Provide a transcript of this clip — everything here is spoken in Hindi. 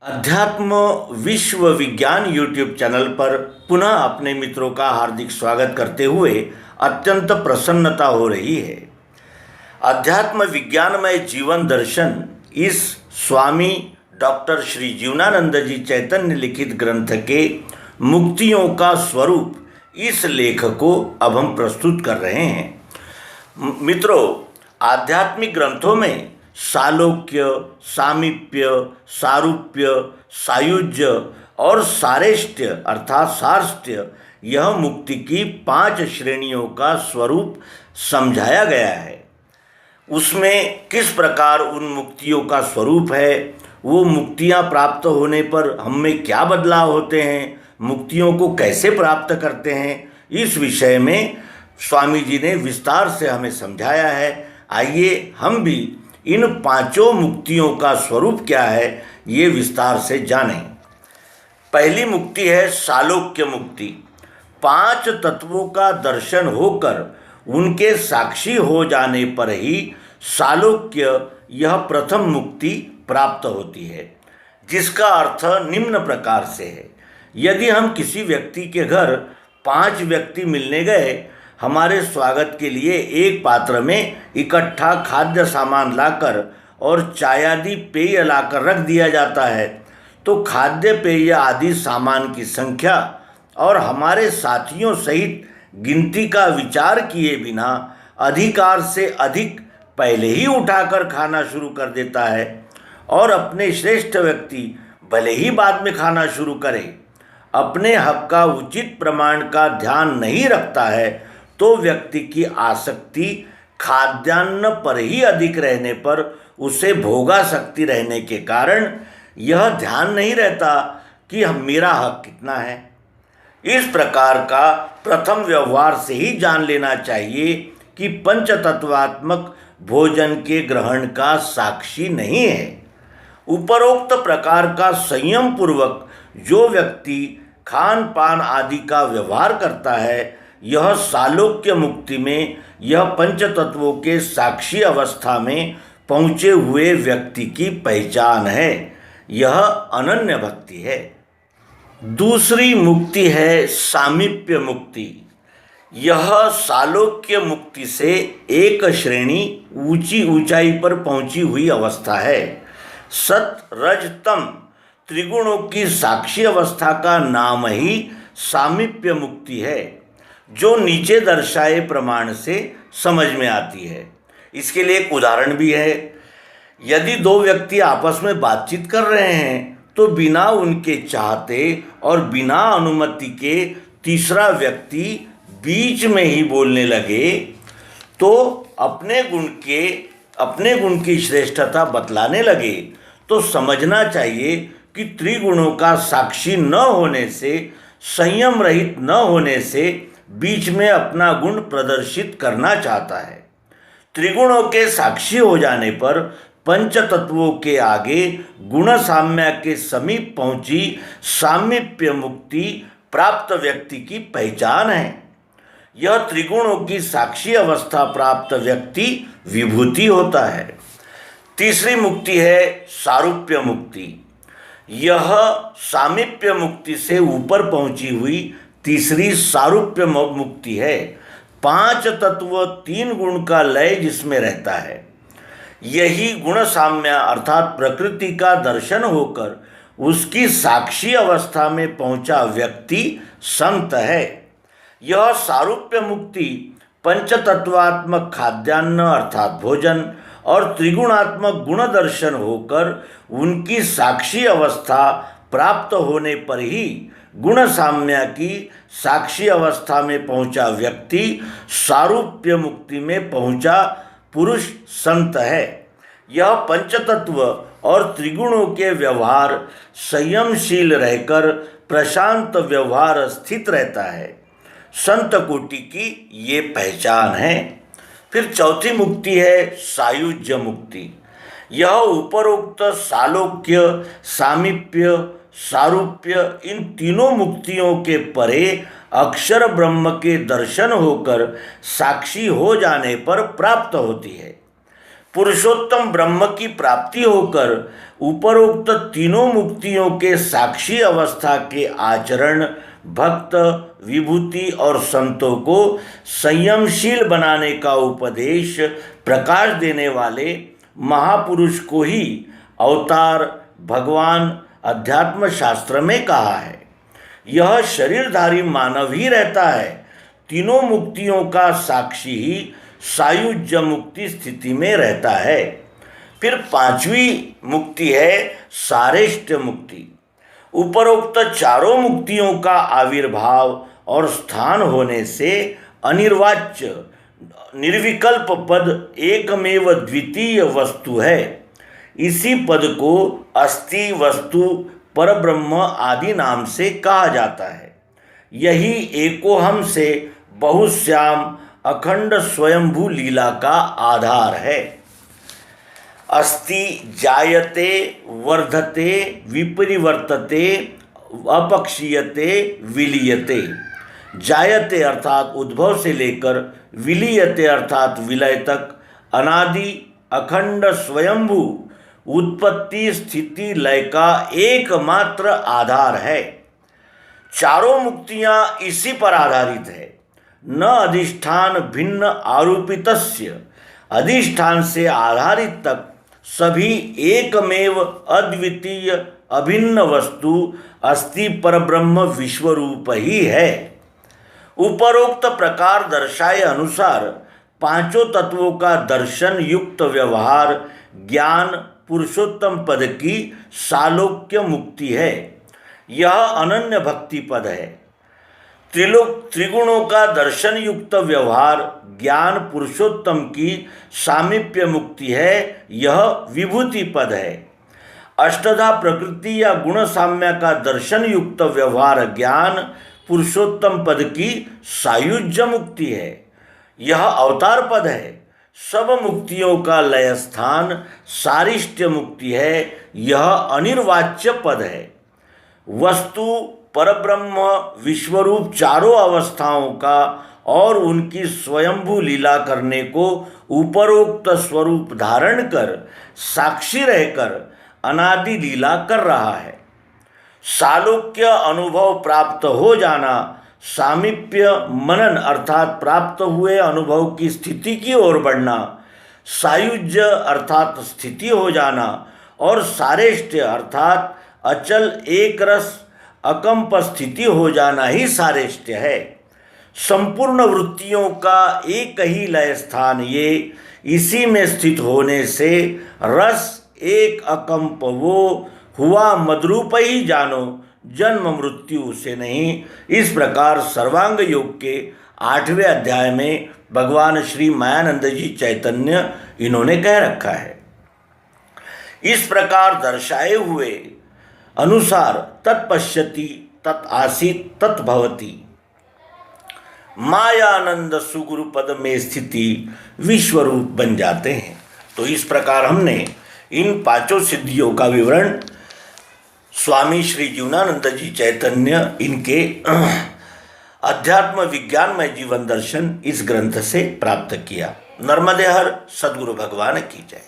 अध्यात्म विश्व विज्ञान यूट्यूब चैनल पर पुनः अपने मित्रों का हार्दिक स्वागत करते हुए अत्यंत प्रसन्नता हो रही है। अध्यात्म विज्ञानमय जीवन दर्शन इस स्वामी डॉक्टर श्री जीवनानंद जी चैतन्य लिखित ग्रंथ के मुक्तियों का स्वरूप इस लेख को अब हम प्रस्तुत कर रहे हैं। मित्रों, आध्यात्मिक ग्रंथों में सालोक्य, सामीप्य, सारूप्य, सायुज्य और सारेष्ट्य अर्थात सार्ष्ट्य यह मुक्ति की 5 श्रेणियों का स्वरूप समझाया गया है। उसमें किस प्रकार उन मुक्तियों का स्वरूप है, वो मुक्तियां प्राप्त होने पर हम में क्या बदलाव होते हैं, मुक्तियों को कैसे प्राप्त करते हैं, इस विषय में स्वामी जी ने विस्तार से हमें समझाया है। आइए हम भी इन 5 मुक्तियों का स्वरूप क्या है ये विस्तार से जानें। पहली मुक्ति है सालोक्य मुक्ति। 5 तत्वों का दर्शन होकर उनके साक्षी हो जाने पर ही सालोक्य यह प्रथम मुक्ति प्राप्त होती है, जिसका अर्थ निम्न प्रकार से है। यदि हम किसी व्यक्ति के घर 5 व्यक्ति मिलने गए, हमारे स्वागत के लिए एक पात्र में इकट्ठा खाद्य सामान लाकर और चाय आदि पेय लाकर रख दिया जाता है, तो खाद्य पेय आदि सामान की संख्या और हमारे साथियों सहित गिनती का विचार किए बिना अधिकार से अधिक पहले ही उठाकर खाना शुरू कर देता है और अपने श्रेष्ठ व्यक्ति भले ही बाद में खाना शुरू करे, अपने हक का उचित प्रमाण का ध्यान नहीं रखता है, तो व्यक्ति की आसक्ति खाद्यान्न पर ही अधिक रहने पर उसे भोगासक्ति रहने के कारण यह ध्यान नहीं रहता कि मेरा हक कितना है। इस प्रकार का प्रथम व्यवहार से ही जान लेना चाहिए कि पंचतत्वात्मक भोजन के ग्रहण का साक्षी नहीं है। उपरोक्त प्रकार का संयम पूर्वक जो व्यक्ति खान पान आदि का व्यवहार करता है, यह सालोक्य मुक्ति में यह पंचतत्वों के साक्षी अवस्था में पहुँचे हुए व्यक्ति की पहचान है। यह अनन्य भक्ति है। दूसरी मुक्ति है सामीप्य मुक्ति। यह सालोक्य मुक्ति से एक श्रेणी ऊंची ऊंचाई पर पहुंची हुई अवस्था है। सत रज तम त्रिगुणों की साक्षी अवस्था का नाम ही सामीप्य मुक्ति है, जो नीचे दर्शाए प्रमाण से समझ में आती है। इसके लिए एक उदाहरण भी है। यदि 2 व्यक्ति आपस में बातचीत कर रहे हैं, तो बिना उनके चाहते और बिना अनुमति के तीसरा व्यक्ति बीच में ही बोलने लगे, तो अपने गुण की श्रेष्ठता बतलाने लगे, तो समझना चाहिए कि त्रिगुणों का साक्षी न होने से, संयम रहित न होने से बीच में अपना गुण प्रदर्शित करना चाहता है। त्रिगुणों के साक्षी हो जाने पर पंच तत्वों के आगे गुण साम्य के समीप पहुंची सामीप्य मुक्ति प्राप्त व्यक्ति की पहचान है। यह त्रिगुणों की साक्षी अवस्था प्राप्त व्यक्ति विभूति होता है। तीसरी मुक्ति है सारूप्य मुक्ति। यह सामीप्य मुक्ति से ऊपर पहुंची हुई तीसरी सारूप्य मुक्ति है। 5 तत्व 3 गुण का लय जिसमें रहता है, यही गुण साम्य अर्थात प्रकृति का दर्शन होकर उसकी साक्षी अवस्था में पहुंचा व्यक्ति संत है। यह सारूप्य मुक्ति पंचतत्वात्मक खाद्यान्न अर्थात भोजन और त्रिगुणात्मक गुण दर्शन होकर उनकी साक्षी अवस्था प्राप्त होने पर ही गुण साम्य की साक्षी अवस्था में पहुंचा व्यक्ति सारूप्य मुक्ति में पहुंचा पुरुष संत है। यह पंचतत्व और त्रिगुणों के व्यवहार संयमशील रहकर प्रशांत व्यवहार स्थित रहता है। संत कोटि की ये पहचान है। फिर चौथी मुक्ति है सायुज्य मुक्ति। यह उपरोक्त सालोक्य, सामीप्य, सारूप्य इन तीनों मुक्तियों के परे अक्षर ब्रह्म के दर्शन होकर साक्षी हो जाने पर प्राप्त होती है। पुरुषोत्तम ब्रह्म की प्राप्ति होकर उपरोक्त तीनों मुक्तियों के साक्षी अवस्था के आचरण भक्त, विभूति और संतों को संयमशील बनाने का उपदेश प्रकाश देने वाले महापुरुष को ही अवतार भगवान अध्यात्म शास्त्र में कहा है। यह शरीरधारी मानव ही रहता है, तीनों मुक्तियों का साक्षी ही सायुज्य मुक्ति स्थिति में रहता है। फिर पांचवी मुक्ति है सारेष्ट मुक्ति। उपरोक्त चारों मुक्तियों का आविर्भाव और स्थान होने से अनिर्वाच्य निर्विकल्प पद एकमेव द्वितीय वस्तु है। इसी पद को अस्ति, वस्तु, परब्रह्म आदि नाम से कहा जाता है। यही एकोहम से बहुश्याम अखंड स्वयंभू लीला का आधार है। अस्ति जायते वर्धते विपरिवर्तते अपक्षीयते विलीयते। जायते अर्थात उद्भव से लेकर विलीयते अर्थात विलय तक अनादि अखंड स्वयंभू उत्पत्ति स्थिति लय का एकमात्र आधार है। चारों मुक्तियां इसी पर आधारित है। न अधिष्ठान भिन्न आरोपितस्य, अधिष्ठान से आधारित तक सभी एकमेव अद्वितीय अभिन्न वस्तु अस्ति परब्रह्म विश्वरूप ही है। उपरोक्त प्रकार दर्शाए अनुसार पांचों तत्वों का दर्शन युक्त व्यवहार ज्ञान पुरुषोत्तम पद की सालोक्य मुक्ति है। यह अनन्य भक्ति पद है। त्रिगुणों का दर्शन युक्त व्यवहार ज्ञान पुरुषोत्तम की सामीप्य मुक्ति है। यह विभूति पद है। अष्टधा प्रकृति या गुण साम्य का दर्शन युक्त व्यवहार ज्ञान पुरुषोत्तम पद की सायुज्य मुक्ति है। यह अवतार पद है। सब मुक्तियों का लय स्थान सारिष्ट्य मुक्ति है। यह अनिर्वाच्य पद है। वस्तु परब्रह्म विश्वरूप चारों अवस्थाओं का और उनकी स्वयंभू लीला करने को उपरोक्त स्वरूप धारण कर साक्षी रहकर अनादि लीला कर रहा है। सालोक्य अनुभव प्राप्त हो जाना, सामीप्य मनन अर्थात प्राप्त हुए अनुभव की स्थिति की ओर बढ़ना, सायुज्य अर्थात स्थिति हो जाना और सारेष्ट्य अर्थात अचल एक रस अकंप स्थिति हो जाना ही सारेष्ट्य है। संपूर्ण वृत्तियों का एक ही लय स्थान ये इसी में स्थित होने से रस एक अकंप वो हुआ मद्रूप ही जानो, जन्म मृत्यु से नहीं। इस प्रकार सर्वांग योग के 8वें अध्याय में भगवान श्री मायानंद जी चैतन्य इन्होंने कह रखा है। इस प्रकार दर्शाए हुए अनुसार तत्पश्यति तत् आसीत तत् भवति मायानंद सुगुरु पद में स्थिति विश्वरूप बन जाते हैं। तो इस प्रकार हमने इन पांचों सिद्धियों का विवरण स्वामी श्री जीवनानंद जी चैतन्य इनके अध्यात्म विज्ञानमय जीवन दर्शन इस ग्रंथ से प्राप्त किया। नर्मदे हर सद्गुरु भगवान की जय।